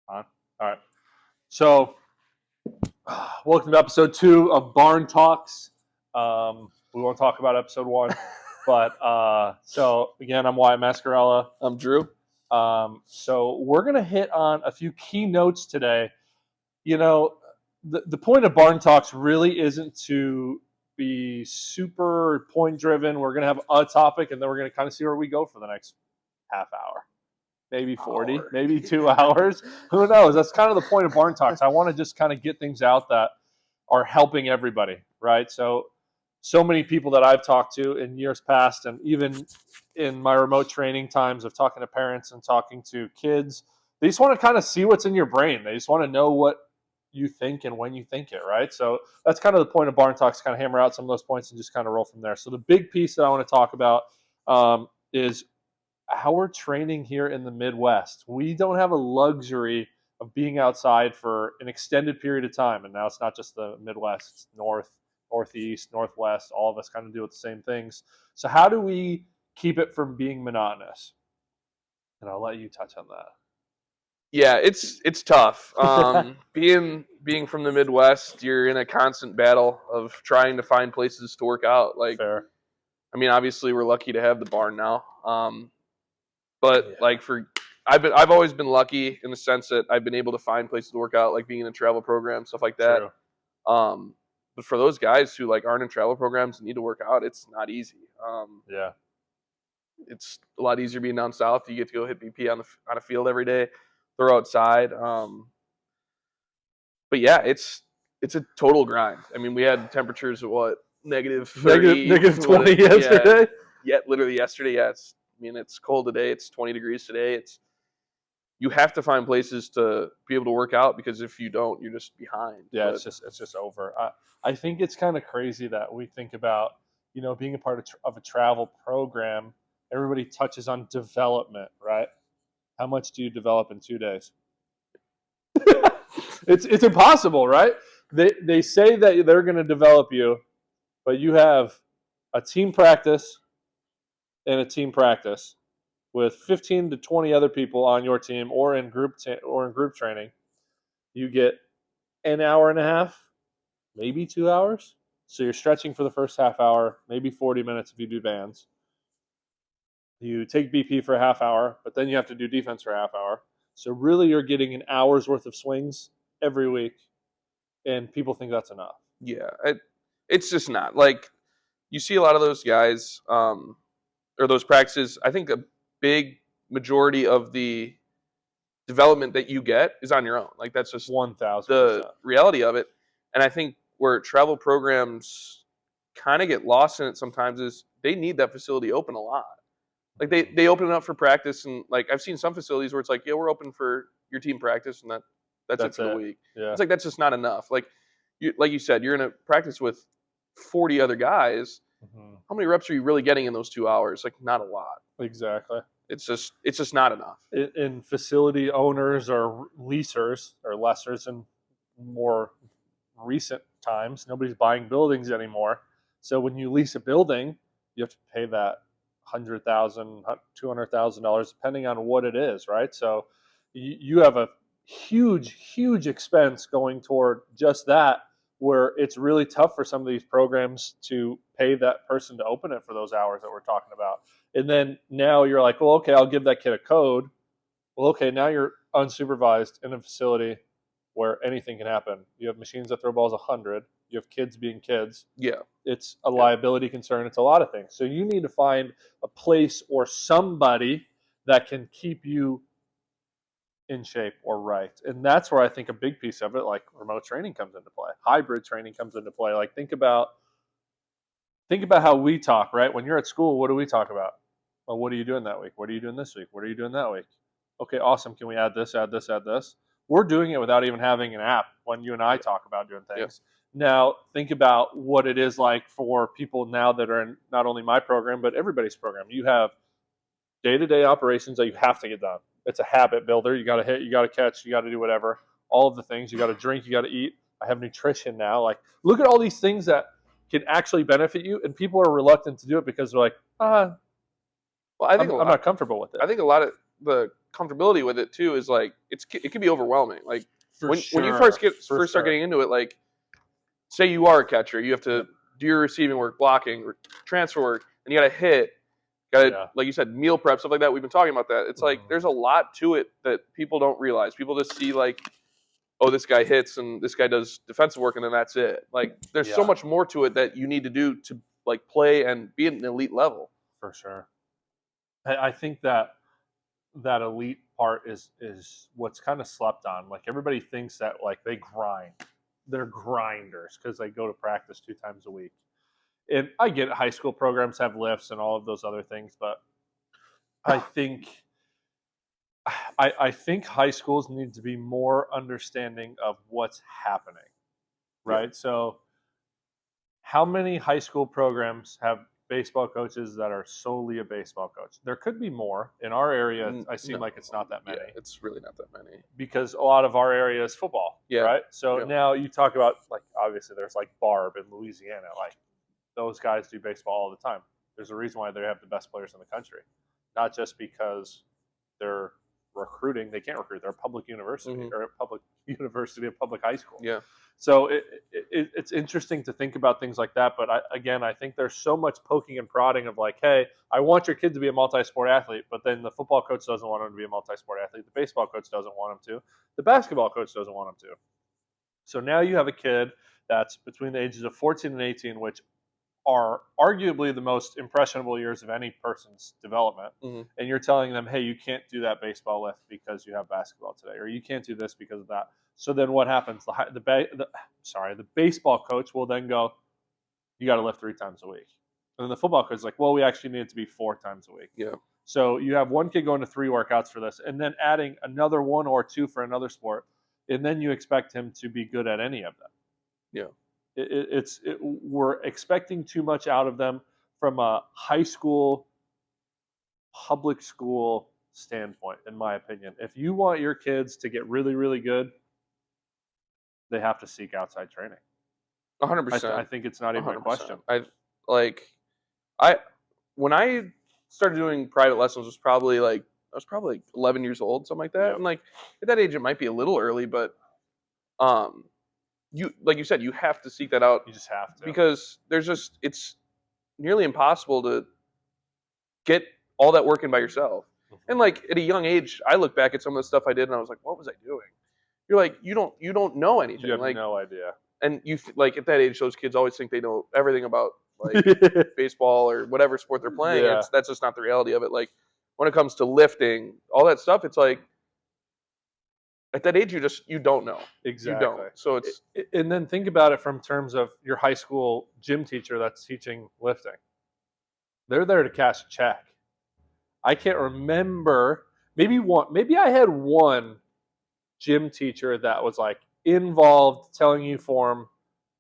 On. All right. So, welcome to episode 2 of Barn Talks. We won't talk about episode 1, but so again, I'm Wyatt Mascarella. I'm Drew. So we're gonna hit on a few key notes today. You know, the point of Barn Talks really isn't to be super point driven. We're gonna have a topic, and then we're gonna kind of see where we go for the next half hour. Maybe 40, maybe 2 hours. Who knows? That's kind of the point of Barn Talks. I want to just kind of get things out that are helping everybody, right? So many people that I've talked to in years past, and even in my remote training times of talking to parents and talking to kids, they just want to kind of see what's in your brain. They just want to know what you think and when you think it, right? So that's kind of the point of Barn Talks, kind of hammer out some of those points and just kind of roll from there. So the big piece that I want to talk about is how we're training here in the Midwest. We don't have a luxury of being outside for an extended period of time. And now it's not just the Midwest, it's North, Northeast, Northwest. All of us kind of deal with the same things. So how do we keep it from being monotonous? And I'll let you touch on that. Yeah, it's tough. Being from the Midwest, you're in a constant battle of trying to find places to work out. Like, Fair. I mean, obviously we're lucky to have the barn now. But like I've always been lucky in the sense that I've been able to find places to work out, like being in a travel program, stuff like that. True. But for those guys who like aren't in travel programs and need to work out, it's not easy. Yeah. It's a lot easier being down south. You get to go hit BP on a field every day, throw outside. But yeah, it's a total grind. I mean, we had temperatures of what negative 30, negative 20 yesterday. Yeah, literally yesterday. Yeah, it's cold today. It's 20 degrees today. You have to find places to be able to work out because if you don't, you're just behind. Yeah, it's just over. I think it's kind of crazy that we think about, being a part of a travel program. Everybody touches on development, right? How much do you develop in 2 days? It's impossible, right? They say that they're going to develop you, but you have a team practice and a team practice with 15 to 20 other people on your team or in group training. You get an hour and a half, maybe 2 hours. So you're stretching for the first half hour, maybe 40 minutes if you do bands. You take BP for a half hour, but then you have to do defense for a half hour. So really you're getting an hour's worth of swings every week, and people think that's enough. Yeah, it's just not. Like, you see a lot of those guys or those practices. I think a big majority of the development that you get is on your own. Like, that's just 1,000%. the reality of it. And I think where travel programs kind of get lost in it sometimes is they need that facility open a lot. Like, they open it up for practice, and like I've seen some facilities where it's like, yeah, we're open for your team practice, and that's it for the week. Yeah. It's like that's just not enough. Like you said, you're in a practice with 40 other guys. Mm-hmm. How many reps are you really getting in those 2 hours? Like, not a lot. Exactly. It's just not enough. In facility owners or leasers or lessers in more recent times, nobody's buying buildings anymore. So when you lease a building, you have to pay that $100,000, $200,000, depending on what it is, right? So you have a huge expense going toward just that, where it's really tough for some of these programs to pay that person to open it for those hours that we're talking about. And then now you're like, well, okay, I'll give that kid a code. Well, okay, now you're unsupervised in a facility where anything can happen. You have machines that throw balls 100. You have kids being kids. Yeah. It's a liability concern. It's a lot of things. So you need to find a place or somebody that can keep you in shape or right. And that's where I think a big piece of it, like remote training, comes into play. Hybrid training comes into play. Like, think about how we talk, right? When you're at school, what do we talk about? Well, what are you doing that week? What are you doing this week? What are you doing that week? Okay, awesome. Can we add this, add this, add this? We're doing it without even having an app when you and I talk about doing things. Yep. Now, think about what it is like for people now that are in not only my program, but everybody's program. You have day-to-day operations that you have to get done. It's a habit builder. You got to hit, you got to catch, you got to do whatever. All of the things. You got to drink, you got to eat. I have nutrition now. Like, look at all these things that can actually benefit you, and people are reluctant to do it because they're like, well, I'm not comfortable with it. I think a lot of the comfortability with it too is like it can be overwhelming. Like For when you sure. For first start sure. getting into it, like say you are a catcher, you have to Yep. do your receiving work, blocking, transfer work, and you got to hit, got to Yeah. like you said, meal prep, stuff like that. We've been talking about that. It's like Mhm. there's a lot to it that people don't realize. People just see like, oh, this guy hits and this guy does defensive work, and then that's it. Like there's so Yeah. much more to it that you need to do to like play and be at an elite level. For sure. I think that elite part is what's kind of slept on. Like everybody thinks that like they grind. They're grinders because they go to practice 2 times a week. And I get it, high school programs have lifts and all of those other things, but I think I think high schools need to be more understanding of what's happening, Yeah. right? So how many high school programs have baseball coaches that are solely a baseball coach? There could be more. In our area, I seem No. like it's not that many. Yeah, it's really not that many. Because a lot of our area is football, Yeah. right? So Yeah. now you talk about, like, obviously there's like Barb in Louisiana. Like those guys do baseball all the time. There's a reason why they have the best players in the country, not just because they're recruiting. They can't recruit. They're a public university Mhm. or a public university, a public high school. Yeah. So it's interesting to think about things like that. But I think there's so much poking and prodding of like, hey, I want your kid to be a multi-sport athlete, but then the football coach doesn't want him to be a multi-sport athlete. The baseball coach doesn't want him to. The basketball coach doesn't want him to. So now you have a kid that's between the ages of 14 and 18, which are arguably the most impressionable years of any person's development. Mhm. And you're telling them, hey, you can't do that baseball lift because you have basketball today, or you can't do this because of that. So then what happens? The baseball coach will then go, you got to lift 3 times a week. And then the football coach is like, well, we actually need it to be 4 times a week. Yeah. So you have one kid going to 3 workouts for this, and then adding another 1 or 2 for another sport, and then you expect him to be good at any of them. Yeah. We're expecting too much out of them from a high school, public school standpoint, in my opinion. If you want your kids to get really, really good, they have to seek outside training. 100%. I think it's not even a 100%. question. I when I started doing private lessons was probably like I was probably like 11 years old, something like that. Yep. And like at that age, it might be a little early, but you like you said, you have to seek that out You just have to. because it's nearly impossible to get all that work in by yourself. And like at a young age, I look back at some of the stuff I did and I was like, what was I doing? You're like, you don't know anything. You have like no idea. and like at that age, those kids always think they know everything about like baseball or whatever sport they're playing. Yeah. That's just not the reality of it. Like when it comes to lifting, all that stuff, it's like at that age you don't know. Exactly. You don't. So it's And then think about it from terms of your high school gym teacher that's teaching lifting. They're there to cash a check. I can't remember. Maybe I had one gym teacher that was like involved, telling you form,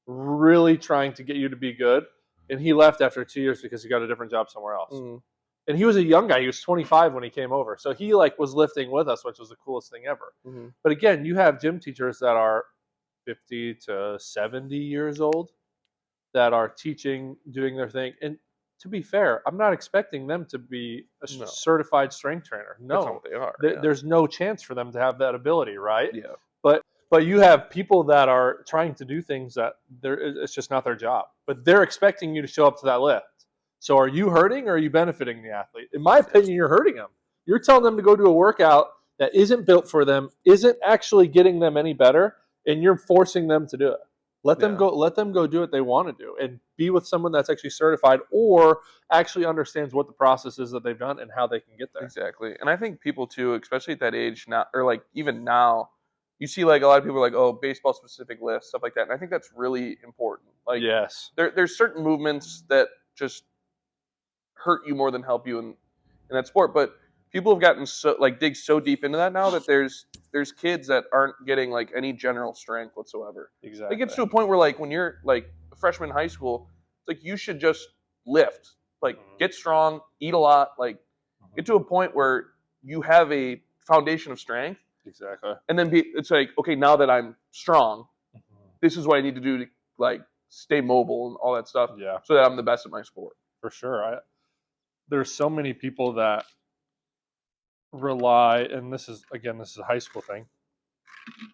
really trying to get you to be good. And he left after 2 years because he got a different job somewhere else. And he was a young guy. He was 25 when he came over. So he like was lifting with us, which was the coolest thing ever. But again, you have gym teachers that are 50 to 70 years old that are teaching, doing their thing. And to be fair, I'm not expecting them to be a No. certified strength trainer. that's not No, what they are. there's no chance for them to have that ability, right? Yeah. But you have people that are trying to do things that it's just not their job. But they're expecting you to show up to that lift. So are you hurting or are you benefiting the athlete? In my opinion, you're hurting them. You're telling them to go do a workout that isn't built for them, isn't actually getting them any better, and you're forcing them to do it. Let them go do what they want to do and be with someone that's actually certified or actually understands what the process is that they've done and how they can get there. Exactly. And I think people too, especially at that age now, or like even now, you see like a lot of people are like, oh, baseball specific lifts, stuff like that. And I think that's really important. Like Yes. there's certain movements that just hurt you more than help you in that sport. But people have gotten so like dig so deep into that now that there's kids that aren't getting like any general strength whatsoever. Exactly. It gets to a point where like when you're like a freshman in high school, it's like you should just lift, like get strong, eat a lot, like get to a point where you have a foundation of strength. Exactly. And then it's like, okay, now that I'm strong, this is what I need to do to like stay mobile and all that stuff. Yeah. So that I'm the best at my sport. For sure. There's so many people that rely, and this is a high school thing.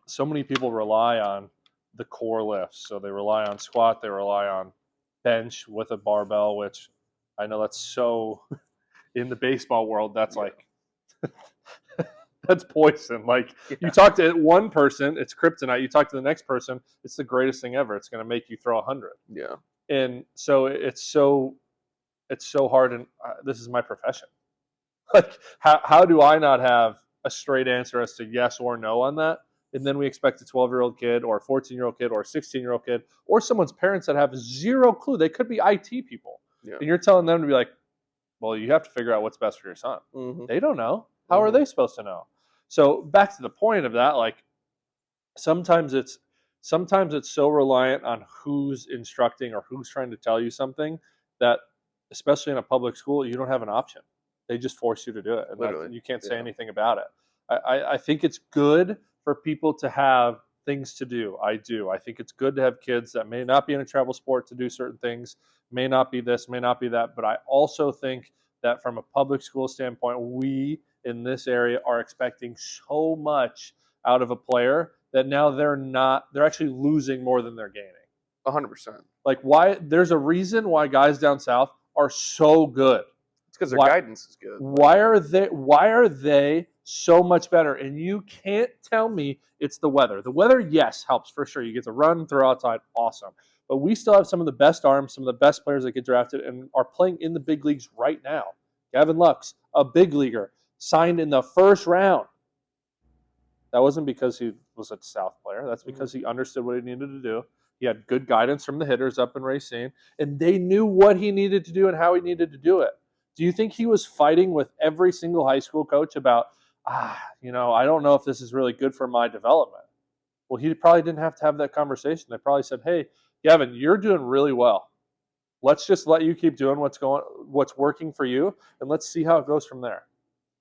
So many people rely on the core lifts. So they rely on squat, they rely on bench with a barbell, which I know that's so in the baseball world, that's Yeah. like that's poison. Like you Yeah. talk to one person, it's kryptonite. You talk to the next person, it's the greatest thing ever. It's going to make you throw 100. Yeah. And so it's so hard. And this is my profession. Like how do I not have a straight answer as to yes or no on that? And then we expect a 12-year-old kid or a 14-year-old kid or a 16-year-old kid or someone's parents that have zero clue. They could be IT people. Yeah. And you're telling them to be like, well, you have to figure out what's best for your son. Mm-hmm. They don't know. How are Mm-hmm. they supposed to know? So back to the point of that, like sometimes it's sometimes it's so reliant on who's instructing or who's trying to tell you something that, especially in a public school, you don't have an option. They just force you to do it, and that Literally. you can't say Yeah. anything about it. I think it's good for people to have things to do. I do. I think it's good to have kids that may not be in a travel sport to do certain things, may not be this, may not be that. But I also think that from a public school standpoint, we in this area are expecting so much out of a player that now they're actually losing more than they're gaining. 100%. Like why there's a reason why guys down south are so good. It's because their Why guidance is good. why are they so much better? And you can't tell me it's the weather. The weather, yes, helps for sure. You get to run, throw outside, awesome. But we still have some of the best arms, some of the best players that get drafted and are playing in the big leagues right now. Gavin Lux, a big leaguer, signed in the first round. That wasn't because he was a South player. That's because he understood what he needed to do. He had good guidance from the hitters up in Racine, and they knew what he needed to do and how he needed to do it. Do you think he was fighting with every single high school coach about, I don't know if this is really good for my development? Well, he probably didn't have to have that conversation. They probably said, "Hey, Gavin, you're doing really well. Let's just let you keep doing what's working for you, and let's see how it goes from there."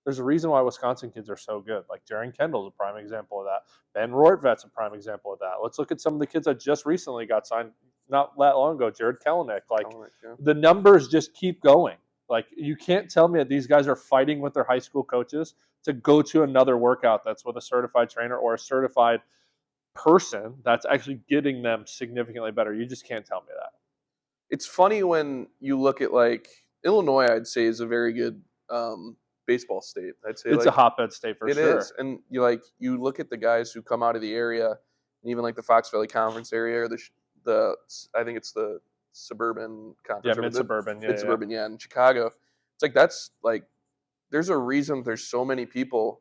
There's a reason why Wisconsin kids are so good. Like Jaren Kendall's a prime example of that. Ben Rortvet's a prime example of that. Let's look at some of the kids that just recently got signed not that long ago. Jared Kellenick. Like Yeah. the numbers just keep going. Like you can't tell me that these guys are fighting with their high school coaches to go to another workout that's with a certified trainer or a certified person that's actually getting them significantly better. You just can't tell me that. It's funny when you look at like Illinois, I'd say is a very good baseball state. I'd say It's a like hotbed state for it sure. is, and you look at the guys who come out of the area, and even like the Fox Valley Conference area, or the I think it's the suburban Yeah, conference, or mid suburban. mid Yeah. suburban, yeah, in Chicago. It's like that's like there's a reason there's so many people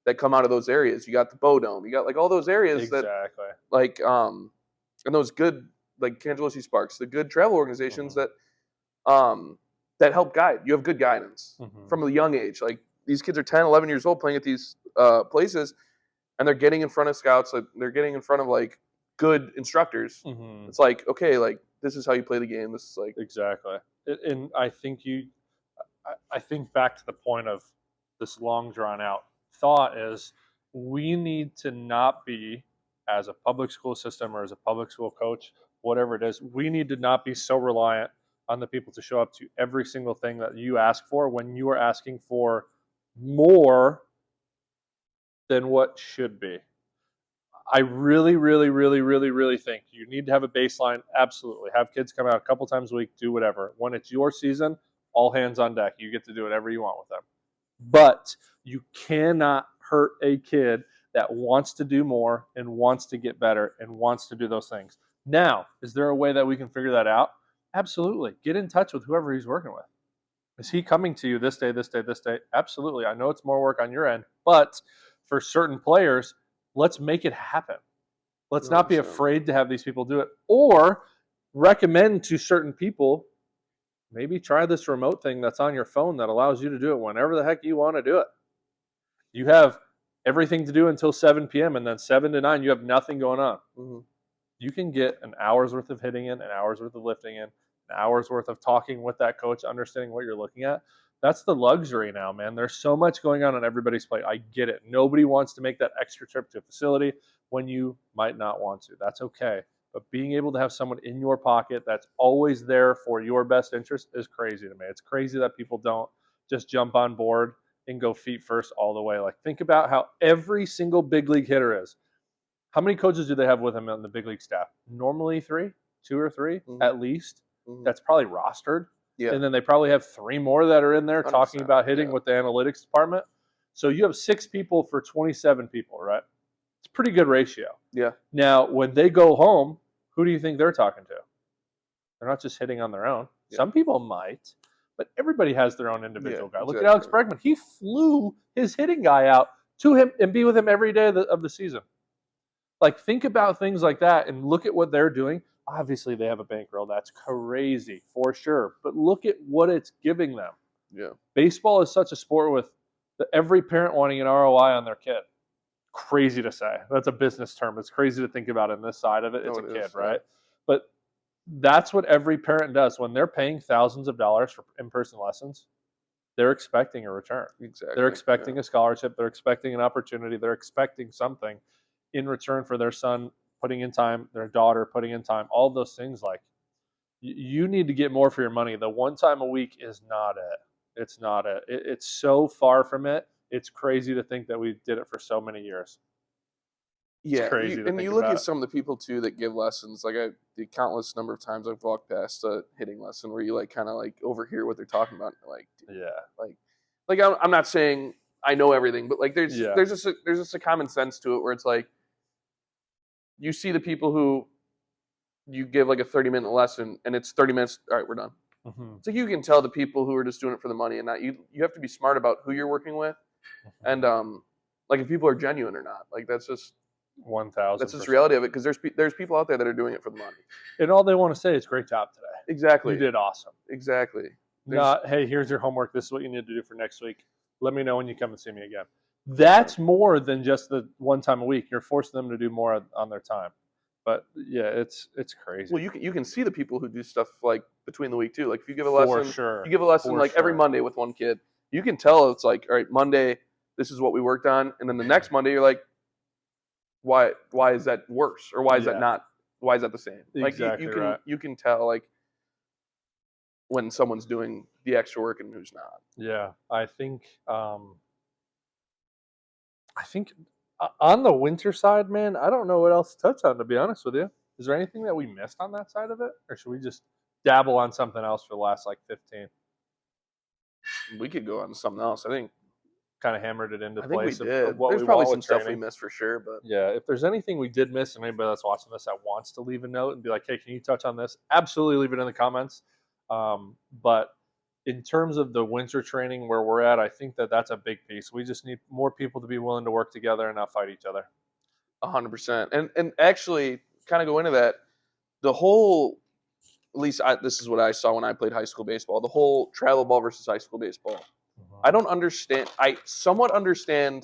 that come out of those areas. You got the Bow Dome, you got like all those areas that Exactly. like and those good like Cangelosi Sparks, the good travel organizations Mhm. um that help guide. You have good guidance Mhm. from a young age. Like these kids are 10, 11 years old playing at these places, and they're getting in front of scouts. Like they're getting in front of like good instructors. Mhm. It's like, okay, like this is how you play the game. This is like, Exactly. And I think back to the point of this long drawn out thought is we need to not be, as a public school system or as a public school coach, whatever it is, we need to not be so reliant on the people to show up to every single thing that you ask for when you are asking for more than what should be. I really, really, really, really, really think you need to have a baseline. Absolutely. Have kids come out a couple times a week, do whatever. When it's your season, all hands on deck. You get to do whatever you want with them. But you cannot hurt a kid that wants to do more and wants to get better and wants to do those things. Now, is there a way that we can figure that out? Absolutely. Get in touch with whoever he's working with. Is he coming to you this day, this day, this day? Absolutely. I know it's more work on your end, but for certain players, let's make it happen. Let's not be 100%. afraid to have these people do it or recommend to certain people, maybe try this remote thing that's on your phone that allows you to do it whenever the heck you want to do it. You have everything to do until 7 p.m. and then 7 to 9, you have nothing going on. Mm-hmm. You can get an hour's worth of hitting in, an hour's worth of lifting in, an hour's worth of talking with that coach, understanding what you're looking at. That's the luxury now, man. There's so much going on everybody's plate. I get it. Nobody wants to make that extra trip to a facility when you might not want to. That's okay. But being able to have someone in your pocket that's always there for your best interest is crazy to me. It's crazy that people don't just jump on board and go feet first all the way. Like, think about how every single big league hitter is. How many coaches do they have with them on the big league staff? Normally 3, 2 or 3 at least. That's probably rostered. Yeah. And then they probably have 3 more that are in there talking 100%, about hitting with the analytics department. So you have 6 people for 27 people, right? It's a pretty good ratio. Yeah. Now, when they go home, who do you think they're talking to? They're not just hitting on their own. Yeah. Some people might, but everybody has their own individual guy. Look exactly. at Alex Bregman. He flew his hitting guy out to him and be with him every day of the season. Like, think about things like that and look at what they're doing. Obviously, they have a bankroll. That's crazy for sure. But look at what it's giving them. Yeah. Baseball is such a sport with every parent wanting an ROI on their kid. Crazy to say. That's a business term. It's crazy to think about in this side of it. It's a kid, right? But that's what every parent does. When they're paying thousands of dollars for in-person lessons, they're expecting a return. Exactly. They're expecting a scholarship. They're expecting an opportunity. They're expecting something in return for their son putting in time, their daughter putting in time, all those things. Like, you need to get more for your money. The one time a week is not it. It's not it. It's so far from it. It's crazy to think that we did it for so many years. Yeah, crazy to and think you look about at it. some of the people too that give lessons. Like, the countless number of times I've walked past a hitting lesson where you like kind of like overhear what they're talking about. Like, dude, Yeah. like I'm not saying I know everything, but like there's just a common sense to it where it's like you see the people who you give like a 30-minute lesson and it's 30 minutes. All right, we're done. Mm-hmm. It's like you can tell the people who are just doing it for the money and not you. You have to be smart about who you're working with, and like if people are genuine or not. Like that's just 1,000. That's just the reality of it because there's people out there that are doing it for the money. And all they want to say is great job today. Exactly. You did awesome. Exactly. Not, hey, here's your homework. This is what you need to do for next week. Let me know when you come and see me again. That's more than just the one time a week. You're forcing them to do more on their time. But yeah, it's crazy. Well, you can see the people who do stuff like between the week too. Like if you give a For lesson, sure. you give a lesson For like every sure. Monday with one kid. You can tell it's like, all right, Monday, this is what we worked on, and then the next Monday you're like, why is that worse, or why is that not? Why is that the same? Like Exactly right. You can tell like when someone's doing the extra work and who's not. Yeah, I think on the winter side, man, I don't know what else to touch on, to be honest with you. Is there anything that we missed on that side of it? Or should we just dabble on something else for the last like 15? We could go on to something else. I think kind of hammered it into I think place we did. of what There's we probably want some with stuff training. we missed for sure, but yeah, if there's anything we did miss and anybody that's watching this that wants to leave a note and be like, hey, can you touch on this? Absolutely leave it in the comments. But in terms of the winter training where we're at, I think that's a big piece. We just need more people to be willing to work together and not fight each other. 100%. And actually, kind of go into that, the whole, at least this is what I saw when I played high school baseball, the whole travel ball versus high school baseball. I don't understand. I somewhat understand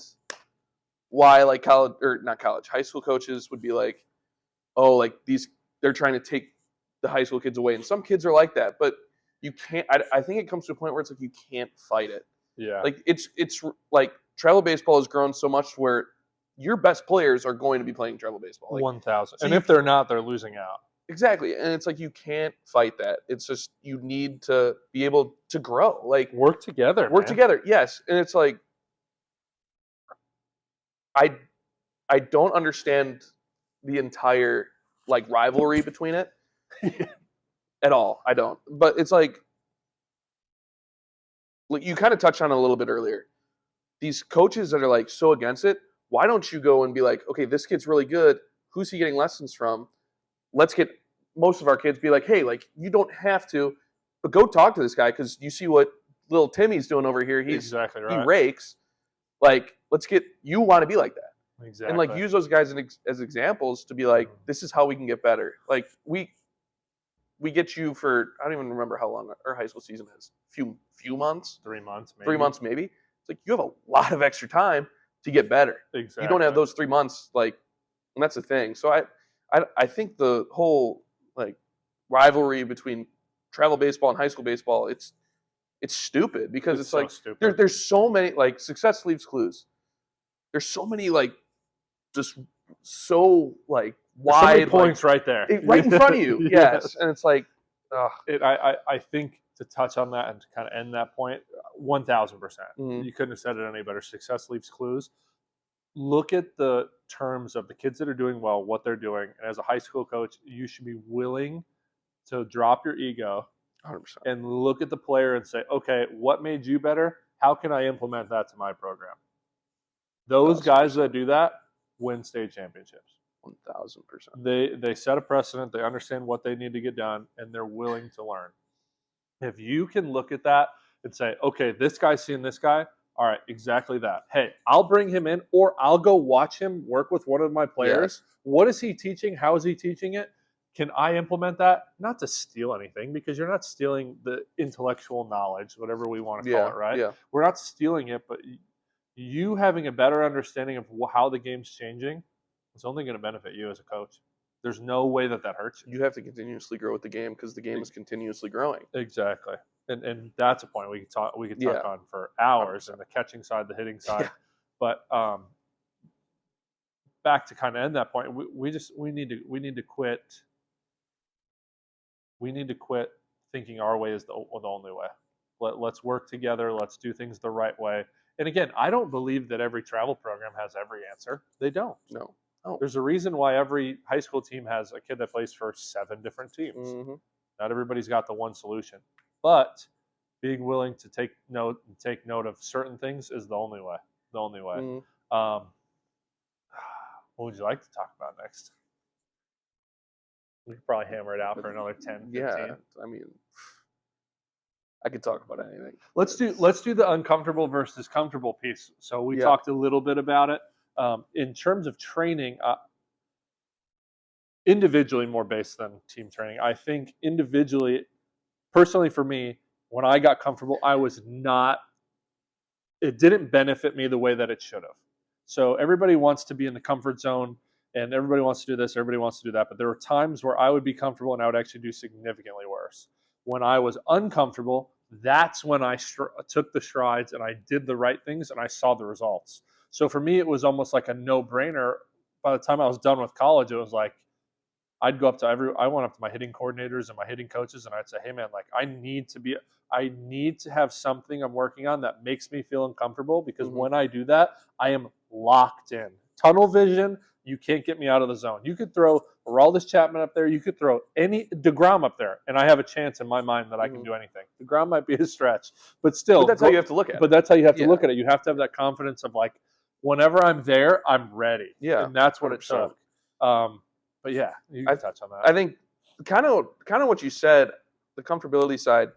why, like college or not college, high school coaches would be like, oh, like they're trying to take the high school kids away, and some kids are like that, but you can't. I think it comes to a point where it's like you can't fight it. Yeah, like it's like travel baseball has grown so much where your best players are going to be playing travel baseball. Like, 1,000, so and if they're not, they're losing out. Exactly, and it's like you can't fight that. It's just you need to be able to grow, like work together. Yes, and it's like I don't understand the entire like rivalry between it at all. I don't. But it's like you kind of touched on it a little bit earlier. These coaches that are like so against it, why don't you go and be like, okay, this kid's really good. Who's he getting lessons from? Let's get most of our kids be like, hey, like you don't have to, but go talk to this guy because you see what little Timmy's doing over here. He's exactly right. He rakes. Like, you want to be like that. Exactly. And like use those guys as examples to be like, this is how we can get better. Like we get you for, I don't even remember how long our high school season is. Few months. 3 months. Maybe. 3 months maybe. It's like you have a lot of extra time to get better. Exactly. You don't have those 3 months, like, and that's the thing. So I think the whole like rivalry between travel baseball and high school baseball, it's stupid because it's like so there's so many, like, success leaves clues. There's so many, like, just so like wide so many points, like, right there, right in front of you. Yes, and it's like, I think to touch on that and to kind of end that point, 1,000%. Mhm. You couldn't have said it any better. Success leaves clues. Look at the terms of the kids that are doing well, what they're doing. And as a high school coach, you should be willing to drop your ego 100%. and look at the player and say, okay, what made you better? How can I implement that to my program? Those guys that 1,000%. do that win state championships. 1,000%. They set a precedent. They understand what they need to get done, and they're willing to learn. If you can look at that and say, okay, this guy's seeing this guy, all right, exactly that. Hey, I'll bring him in, or I'll go watch him work with one of my players. Yes. What is he teaching? How is he teaching it? Can I implement that? Not to steal anything, because you're not stealing the intellectual knowledge, whatever we want to call Yeah. it, right? Yeah. We're not stealing it, but you having a better understanding of how the game's changing is only going to benefit you as a coach. There's no way that hurts you. You have to continuously grow with the game because the game is continuously growing. Exactly. And that's a point we could talk Yeah. on for hours, 100%. and the catching side, the hitting side. Yeah. But back to kind of end that point, we need to quit. We need to quit thinking our way is the only way. Let's work together. Let's do things the right way. And again, I don't believe that every travel program has every answer. They don't. No. Oh. There's a reason why every high school team has a kid that plays for 7 different teams. Mm-hmm. Not everybody's got the one solution, but being willing to take note of certain things is the only way. The only way. Mm-hmm. What would you like to talk about next? We could probably hammer it out for another 10, 15. Yeah. I mean, I could talk about anything. Let's do the uncomfortable versus comfortable piece. So we talked a little bit about it. In terms of training, individually more based than team training. I think individually, personally for me, when I got comfortable, it didn't benefit me the way that it should have. So everybody wants to be in the comfort zone, and everybody wants to do this, everybody wants to do that. But there were times where I would be comfortable and I would actually do significantly worse. When I was uncomfortable, that's when I took the strides and I did the right things and I saw the results. So for me, it was almost like a no-brainer. By the time I was done with college, it was like I'd go up to I went up to my hitting coordinators and my hitting coaches, and I'd say, hey man, like I need to have something I'm working on that makes me feel uncomfortable, because when I do that, I am locked in. Tunnel vision, you can't get me out of the zone. You could throw Aroldis Chapman up there, you could throw any DeGrom up there, and I have a chance in my mind that I can do anything. DeGrom might be a stretch, but still. But that's how you have to look at it. But that's how you have to look at it. You have to have that confidence of like, whenever I'm there, I'm ready. Yeah. And that's what 100%. It took. But yeah, you can touch on that. I think kind of what you said, the comfortability side.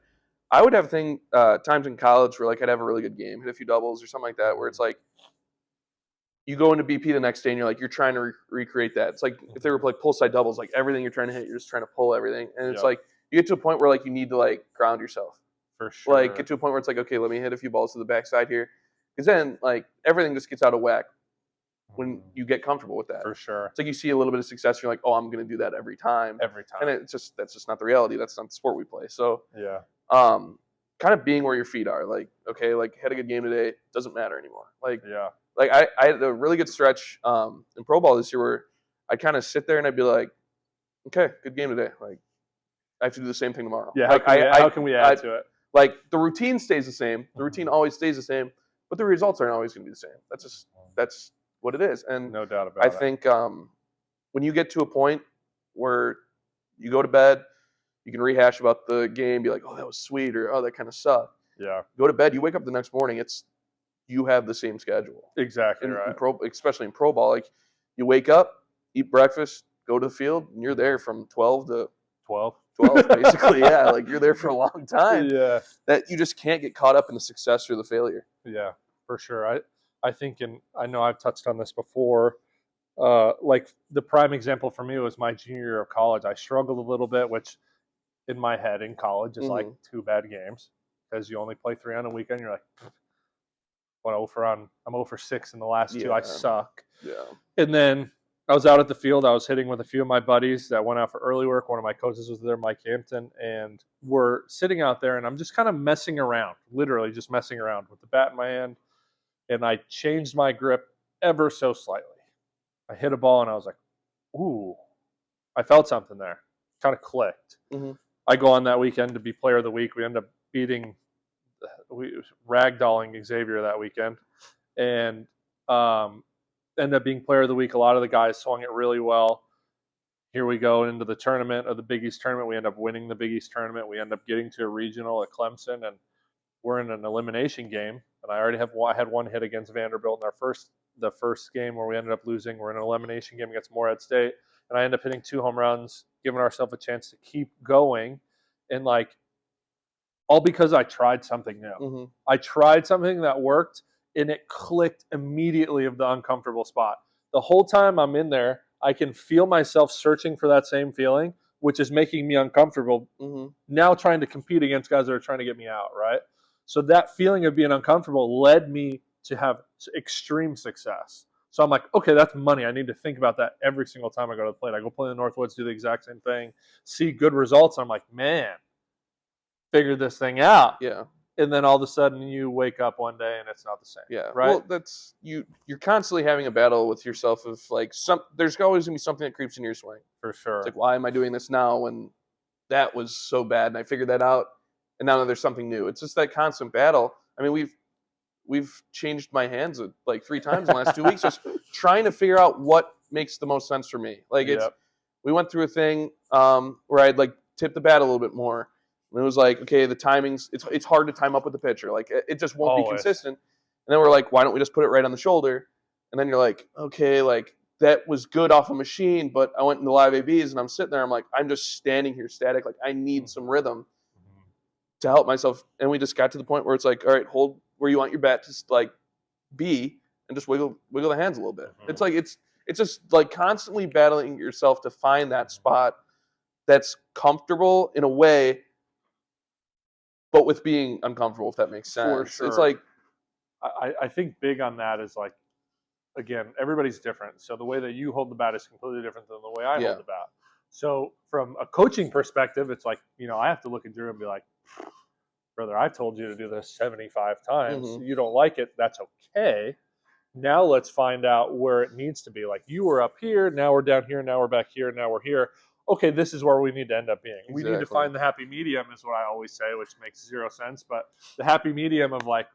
I would have times in college where like I'd have a really good game, hit a few doubles or something like that, where it's like you go into BP the next day and you're trying to recreate that. It's like if they were like pull side doubles, like everything you're trying to hit, you're just trying to pull everything, and it's like you get to a point where like you need to like ground yourself. For sure. Like get to a point where it's like, okay, let me hit a few balls to the backside here, because then like everything just gets out of whack when you get comfortable with that. For sure. It's like you see a little bit of success, you're like, oh, I'm going to do that every time. And that's just not the reality. That's not the sport we play. So yeah, kind of being where your feet are. Like, okay, like had a good game today, doesn't matter anymore. Like, yeah, like I had a really good stretch in pro ball this year where I'd kind of sit there and I'd be like, okay, good game today. Like, I have to do the same thing tomorrow. Yeah, like, how can we add to it? Like the routine stays the same. The routine always stays the same, but the results aren't always going to be the same. That's what it is. And no doubt about it. I think when you get to a point where you go to bed, you can rehash about the game, be like, oh, that was sweet, or oh, that kind of sucked. Yeah. Go to bed, you wake up the next morning, you have the same schedule. Exactly right. Especially in pro ball, like you wake up, eat breakfast, go to the field, and you're there from 12 to 12 basically. Yeah, like you're there for a long time. Yeah. That you just can't get caught up in the success or the failure. Yeah, for sure. I think, and I know I've touched on this before, like the prime example for me was my junior year of college. I struggled a little bit, which in my head in college is like 2 bad games, because you only play 3 on a weekend. You're like, I'm 0 for 6 in the last 2. I suck. Yeah. And then I was out at the field. I was hitting with a few of my buddies that went out for early work. One of my coaches was there, Mike Hampton, and we're sitting out there, and I'm just kind of messing around, literally just messing around with the bat in my hand. And I changed my grip ever so slightly. I hit a ball, and I was like, ooh, I felt something there. Kind of clicked. Mm-hmm. I go on that weekend to be player of the week. We end up beating we ragdolling Xavier that weekend, and ended up being player of the week. A lot of the guys swung it really well. Here we go into the tournament, of the Big East tournament. We end up winning the Big East tournament. We end up getting to a regional at Clemson, and we're in an elimination game. And I had one hit against Vanderbilt in the first game where we ended up losing. We're in an elimination game against Morehead State, and I end up hitting 2 home runs, giving ourselves a chance to keep going, and like all because I tried something new. Mm-hmm. I tried something that worked, and it clicked immediately of the uncomfortable spot. The whole time I'm in there, I can feel myself searching for that same feeling, which is making me uncomfortable. Mm-hmm. Now trying to compete against guys that are trying to get me out, right? So that feeling of being uncomfortable led me to have extreme success. So I'm like, okay, that's money. I need to think about that every single time I go to the plate. I go play in the Northwoods, do the exact same thing, see good results. I'm like, man, figured this thing out. Yeah. And then all of a sudden you wake up one day and it's not the same. Yeah. Right. Well, that's you're constantly having a battle with yourself of like there's always gonna be something that creeps in your swing. For sure. It's like, why am I doing this now when that was so bad and I figured that out and now there's something new. It's just that constant battle. I mean, we've changed my hands like 3 times in the last 2 weeks, just trying to figure out what makes the most sense for me. Like we went through a thing where I'd like tip the bat a little bit more. And it was like, okay, the timings, it's hard to time up with the pitcher. Like it just won't be consistent. And then we're like, why don't we just put it right on the shoulder? And then you're like, okay, like that was good off a machine, but I went into live ABs and I'm sitting there, I'm like, I'm just standing here static. Like I need some rhythm to help myself. And we just got to the point where it's like, all right, hold where you want your bat to like be and just wiggle the hands a little bit. It's like it's just like constantly battling yourself to find that spot that's comfortable in a way, but with being uncomfortable, if that makes sense. For sure. It's like I think big on that is like, again, everybody's different. So the way that you hold the bat is completely different than the way I hold the bat. So from a coaching perspective, it's like, I have to look at Drew and be like, brother, I've told you to do this 75 times. Mm-hmm. You don't like it. That's okay. Now let's find out where it needs to be. Like you were up here, now we're down here, now we're back here, now we're here. Okay, this is where we need to end up being. Exactly. We need to find the happy medium is what I always say, which makes zero sense. But the happy medium of like,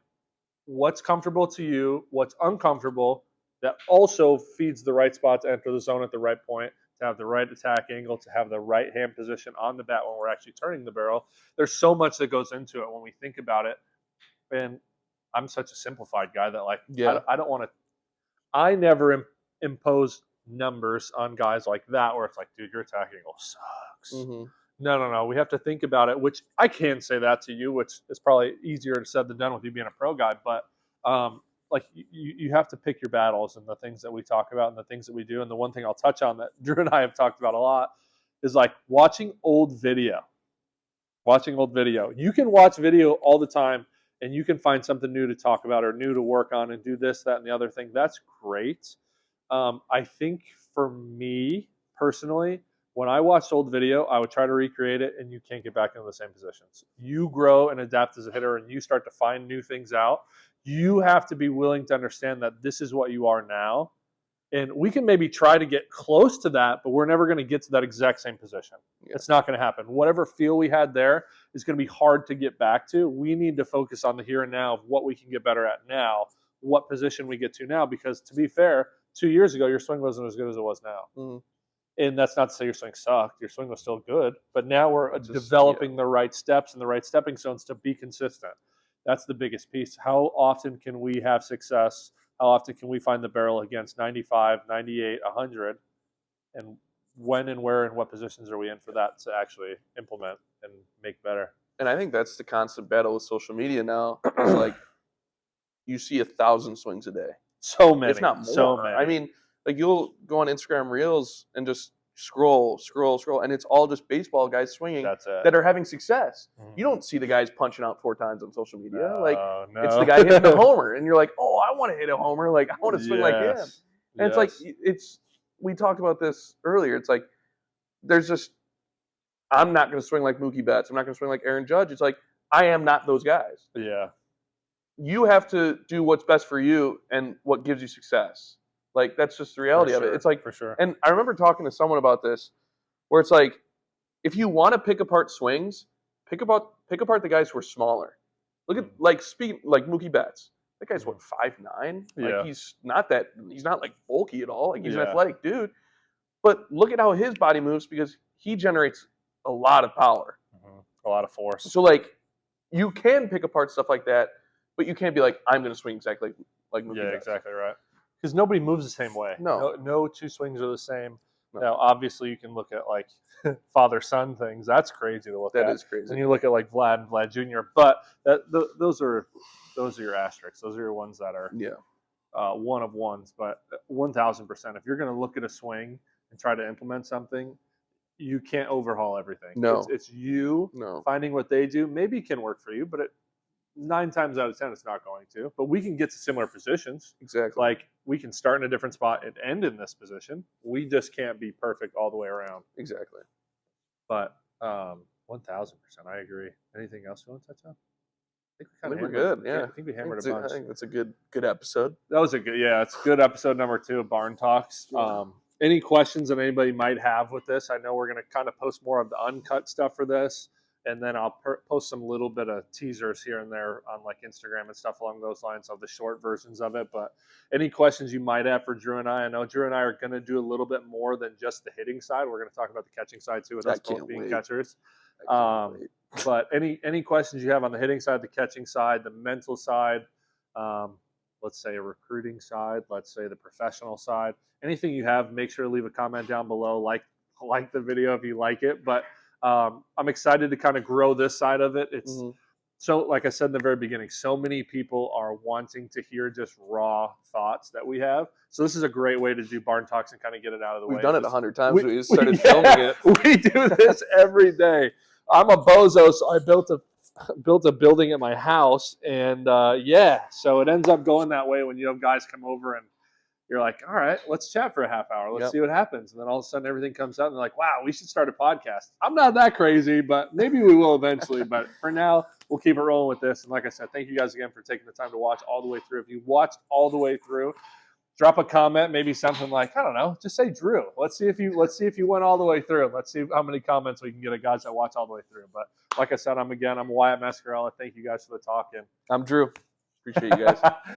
what's comfortable to you, what's uncomfortable, that also feeds the right spot to enter the zone at the right point, to have the right attack angle, to have the right hand position on the bat when we're actually turning the barrel. There's so much that goes into it when we think about it. And I'm such a simplified guy that like, I don't want to, I never impose numbers on guys like that where it's like, dude, your attack angle sucks. Mm-hmm. No. We have to think about it, which I can say that to you, which is probably easier said than done with you being a pro guy. But like you have to pick your battles and the things that we talk about and the things that we do. And the one thing I'll touch on that Drew and I have talked about a lot is like watching old video. You can watch video all the time and you can find something new to talk about or new to work on and do this, that, and the other thing. That's great. I think for me personally, when I watched old video, I would try to recreate it, and you can't get back into the same positions. You grow and adapt as a hitter, and you start to find new things out. You have to be willing to understand that this is what you are now. And we can maybe try to get close to that, but we're never going to get to that exact same position. Yeah. It's not going to happen. Whatever feel we had there is going to be hard to get back to. We need to focus on the here and now of what we can get better at now, what position we get to now, because to be fair, 2 years ago, your swing wasn't as good as it was now. Mm-hmm. And that's not to say your swing sucked. Your swing was still good. But now we're developing the right steps and the right stepping stones to be consistent. That's the biggest piece. How often can we have success? How often can we find the barrel against 95, 98, 100? And when and where and what positions are we in for that to actually implement and make better? And I think that's the constant battle with social media now. It's like you see 1,000 swings a day. So many. If not more. So many. I mean, like you'll go on Instagram Reels and just scroll, and it's all just baseball guys swinging that are having success. Mm-hmm. You don't see the guys punching out 4 times on social media. No. It's the guy hitting a homer, and you're like, oh, I want to hit a homer. Like, I want to swing like him. And it's like, we talked about this earlier. It's like, there's just, I'm not going to swing like Mookie Betts. I'm not going to swing like Aaron Judge. It's like, I am not those guys. Yeah. You have to do what's best for you and what gives you success. Like, that's just the reality of it. It's like, for sure. And I remember talking to someone about this, where it's like, if you want to pick apart swings, pick apart the guys who are smaller. Look at like Mookie Betts. That guy's what, Mhm. 5'9"? Yeah. Like he's not like bulky at all. Like he's an Yeah. athletic dude. But look at how his body moves because he generates a lot of power. A lot of force. So like you can pick apart stuff like that, but you can't be like, I'm gonna swing exactly like Mookie Yeah, Betts. exactly right. Because nobody moves the same way. No. No two swings are the same. No. Now, obviously, you can look at like father-son things. That's crazy to look That at. is crazy. And you look at like Vlad Jr. But those are your asterisks. Those are your ones that are Yeah. one of ones. But 1,000%, if you're going to look at a swing and try to implement something, you can't overhaul everything. No. It's you No. finding what they do. Maybe it can work for you, but 9 times out of 10, it's not going to. But we can get to similar positions. Exactly. Like we can start in a different spot and end in this position. We just can't be perfect all the way around. Exactly. But 1,000%, I agree. Anything else you want to touch on? I think we're good. Yeah. I think we hammered a bunch. I think that's a good episode. That was a good. Yeah, it's good episode number 2 of Barn Talks. Yeah. Any questions that anybody might have with this? I know we're going to kind of post more of the uncut stuff for this. And then I'll post some little bit of teasers here and there on like Instagram and stuff along those lines of the short versions of it. But any questions you might have for Drew and I know Drew and I are going to do a little bit more than just the hitting side. We're going to talk about the catching side too, with us both being catchers. But any questions you have on the hitting side, the catching side, the mental side, let's say a recruiting side, let's say the professional side, anything you have, make sure to leave a comment down below. Like the video if you like it. But I'm excited to kind of grow this side of it. It's so, like I said in the very beginning, so many people are wanting to hear just raw thoughts that we have. So this is a great way to do Barn Talks and kind of get it out of the way. We've done it 100 times. We started filming it. We do this every day. I'm a bozo, so I built a building at my house, and so it ends up going that way when you have guys come over and you're like, all right, let's chat for a half hour. Let's see what happens. And then all of a sudden everything comes out and they're like, wow, we should start a podcast. I'm not that crazy, but maybe we will eventually. But for now, we'll keep it rolling with this. And like I said, thank you guys again for taking the time to watch all the way through. If you watched all the way through, drop a comment, maybe something like, I don't know, just say Drew. Let's see if you went all the way through. Let's see how many comments we can get of guys that watch all the way through. But like I said, I'm Wyatt Mascarella. Thank you guys for the talk. And I'm Drew. Appreciate you guys.